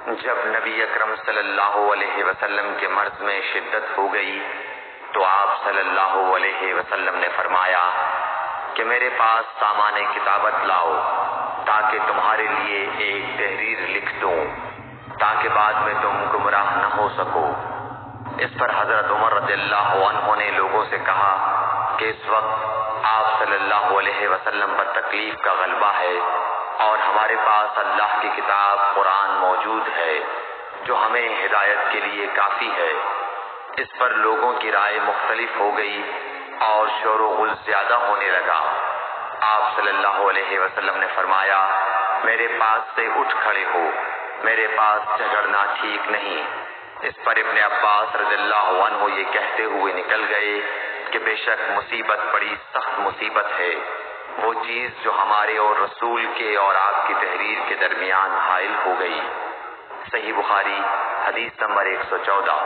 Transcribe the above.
جب نبی اکرم صلی اللہ علیہ وسلم کے مرض میں شدت ہو گئی تو آپ صلی اللہ علیہ وسلم نے فرمایا کہ میرے پاس سامان کتابت لاؤ تاکہ تمہارے لیے ایک تحریر لکھ دوں تاکہ بعد میں تم گمراہ نہ ہو سکو۔ اس پر حضرت عمر رضی اللہ عنہ نے لوگوں سے کہا کہ اس وقت آپ صلی اللہ علیہ وسلم پر تکلیف کا غلبہ ہے اور ہمارے پاس اللہ کی کتاب قرآن موجود ہے جو ہمیں ہدایت کے لیے کافی ہے۔ اس پر لوگوں کی رائے مختلف ہو گئی اور شور و غل زیادہ ہونے لگا۔ آپ صلی اللہ علیہ وسلم نے فرمایا، میرے پاس سے اٹھ کھڑے ہو، میرے پاس جھگڑنا ٹھیک نہیں۔ اس پر ابن عباس رضی اللہ عنہ یہ کہتے ہوئے نکل گئے کہ بے شک مصیبت بڑی سخت مصیبت ہے، وہ چیز جو ہمارے اور رسول کے اور آپ کی تحریر کے درمیان حائل ہو گئی۔ صحیح بخاری حدیث نمبر 114۔